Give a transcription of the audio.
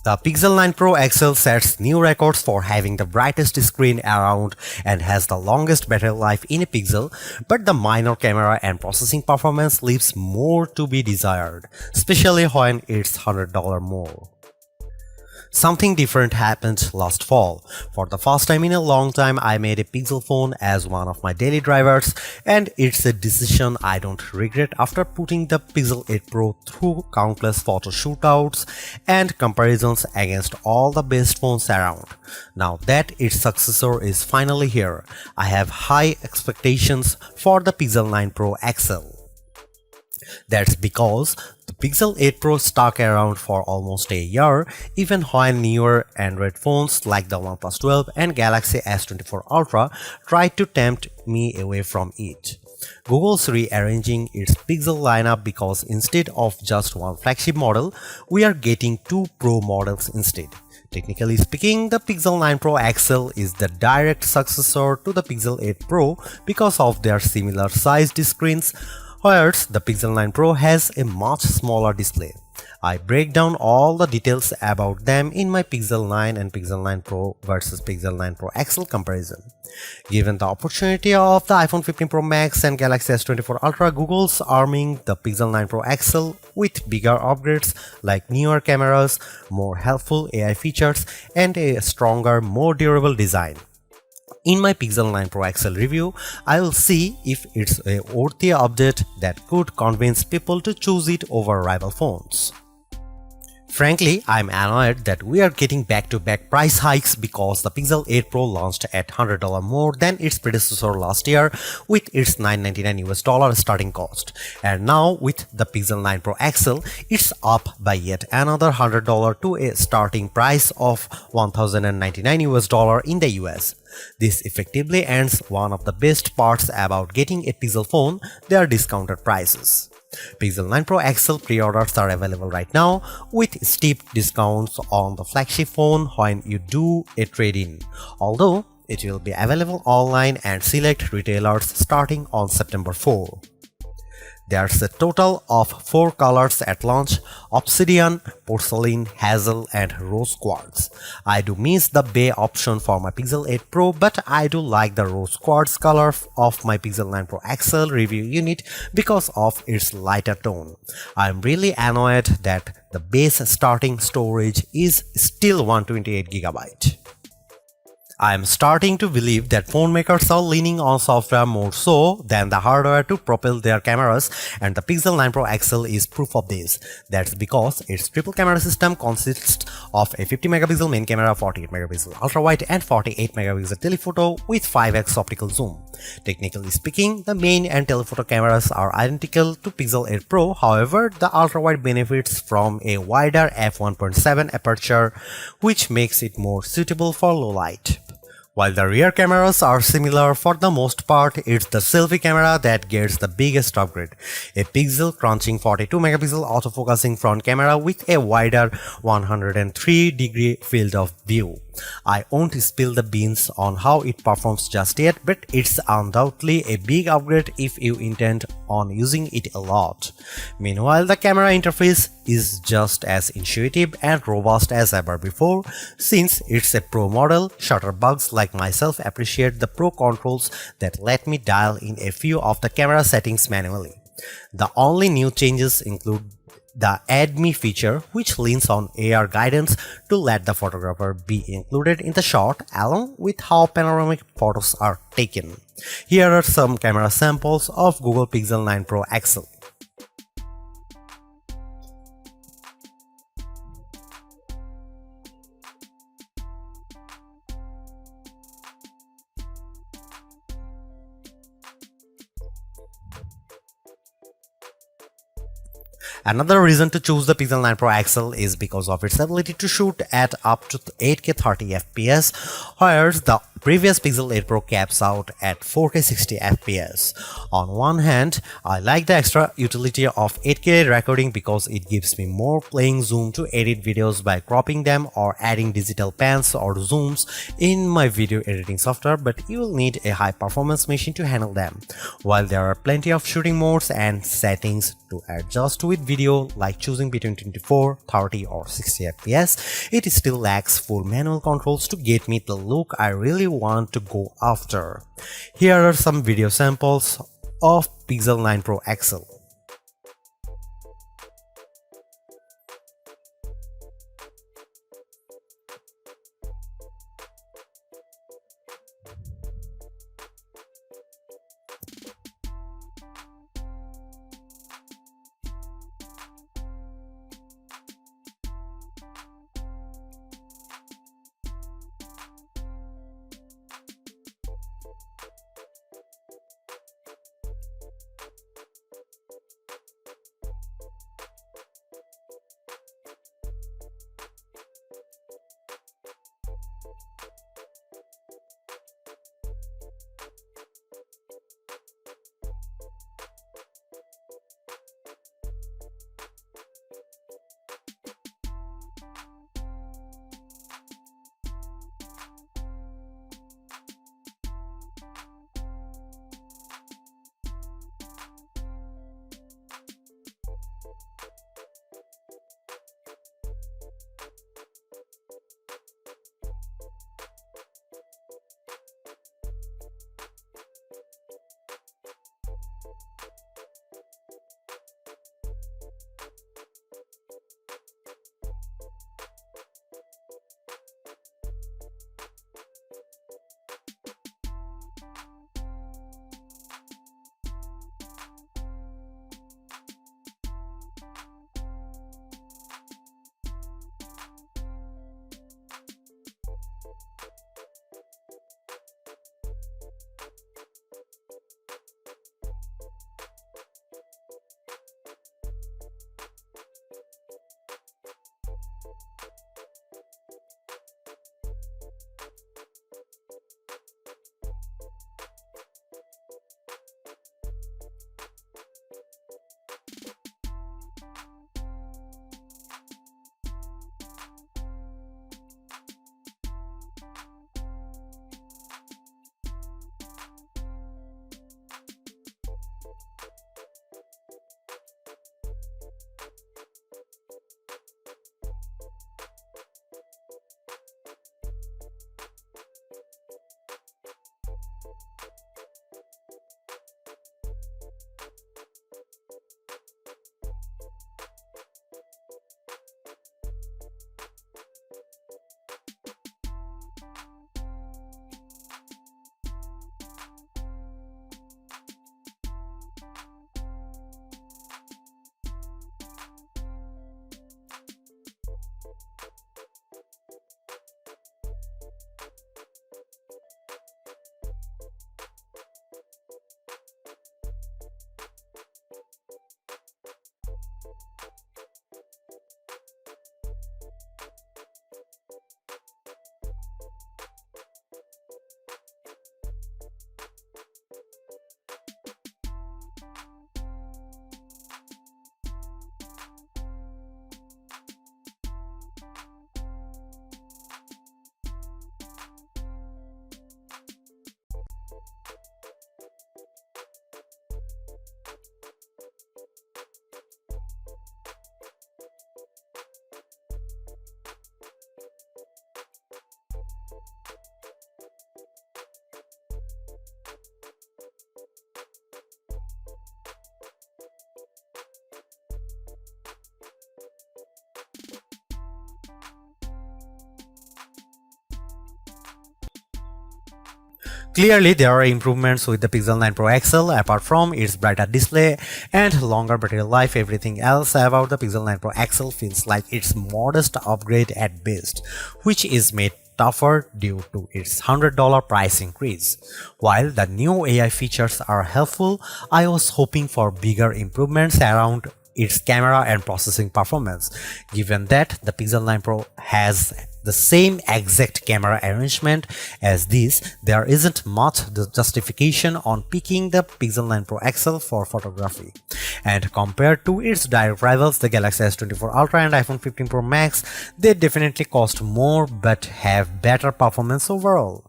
The Pixel 9 Pro XL sets new records for having the brightest screen around and has the longest battery life in a Pixel, but the minor camera and processing performance leaves more to be desired, especially when it's $100 more. Something different happened last fall. For the first time in a long time, I made a Pixel phone as one of my daily drivers, and it's a decision I don't regret after putting the Pixel 8 Pro through countless photo shootouts and comparisons against all the best phones around. Now that its successor is finally here, I have high expectations for the Pixel 9 Pro XL. That's because the Pixel 8 Pro stuck around for almost a year, even when newer Android phones like the OnePlus 12 and Galaxy S24 Ultra tried to tempt me away from it. Google's rearranging its Pixel lineup because instead of just one flagship model, we are getting two Pro models instead. Technically speaking, the Pixel 9 Pro XL is the direct successor to the Pixel 8 Pro because of their similar sized screens, whereas the Pixel 9 Pro has a much smaller display. I break down all the details about them in my Pixel 9 and Pixel 9 Pro versus Pixel 9 Pro XL comparison. Given the opportunity of the iPhone 15 Pro Max and Galaxy S24 Ultra, Google's arming the Pixel 9 Pro XL with bigger upgrades like newer cameras, more helpful AI features, and a stronger, more durable design. In my Pixel 9 Pro XL review, I will see if it's a worthy update that could convince people to choose it over rival phones. Frankly, I'm annoyed that we are getting back-to-back price hikes because the Pixel 8 Pro launched at $100 more than its predecessor last year with its $999 starting cost. And now with the Pixel 9 Pro XL, it's up by yet another $100 to a starting price of $1,099 in the US. This effectively ends one of the best parts about getting a Pixel phone, their discounted prices. Pixel 9 Pro XL pre-orders are available right now with steep discounts on the flagship phone when you do a trade-in, although it will be available online and select retailers starting on September 4. There's a total of 4 colors at launch: Obsidian, Porcelain, Hazel, and Rose Quartz. I do miss the Bay option for my Pixel 8 Pro, but I do like the Rose Quartz color of my Pixel 9 Pro XL review unit because of its lighter tone. I'm really annoyed that the base starting storage is still 128GB. I am starting to believe that phone makers are leaning on software more so than the hardware to propel their cameras, and the Pixel 9 Pro XL is proof of this. That's because its triple camera system consists of a 50MP main camera, 48MP ultra-wide, and 48MP telephoto with 5x optical zoom. Technically speaking, the main and telephoto cameras are identical to Pixel 8 Pro, however, the ultra-wide benefits from a wider f1.7 aperture, which makes it more suitable for low light. While the rear cameras are similar for the most part, it's the selfie camera that gets the biggest upgrade. A pixel crunching 42MP autofocusing front camera with a wider 103-degree field of view. I won't spill the beans on how it performs just yet, but it's undoubtedly a big upgrade if you intend on using it a lot. Meanwhile, the camera interface is just as intuitive and robust as ever before. Since it's a Pro model, shutterbugs like myself appreciate the Pro controls that let me dial in a few of the camera settings manually. The only new changes include the Add Me feature, which leans on AR guidance to let the photographer be included in the shot along with how panoramic photos are taken. Here are some camera samples of Google Pixel 9 Pro XL. Another reason to choose the Pixel 9 Pro XL is because of its ability to shoot at up to 8K 30fps, whereas the previous Pixel 8 Pro caps out at 4K 60 FPS. On one hand, I like the extra utility of 8K recording because it gives me more playing zoom to edit videos by cropping them or adding digital pans or zooms in my video editing software, but you will need a high performance machine to handle them. While there are plenty of shooting modes and settings to adjust with video, like choosing between 24, 30 or 60 FPS, it still lacks full manual controls to get me the look I really want to go after. Here are some video samples of Pixel 9 Pro XL. Clearly, there are improvements with the Pixel 9 Pro XL. Apart from its brighter display and longer battery life, everything else about the Pixel 9 Pro XL feels like its modest upgrade at best, which is made tougher due to its $100 price increase. While the new AI features are helpful, I was hoping for bigger improvements around its camera and processing performance, given that the Pixel 9 Pro has the same exact camera arrangement as this, there isn't much justification on picking the Pixel 9 Pro XL for photography. And compared to its direct rivals, the Galaxy S24 Ultra and iPhone 15 Pro Max, they definitely cost more but have better performance overall.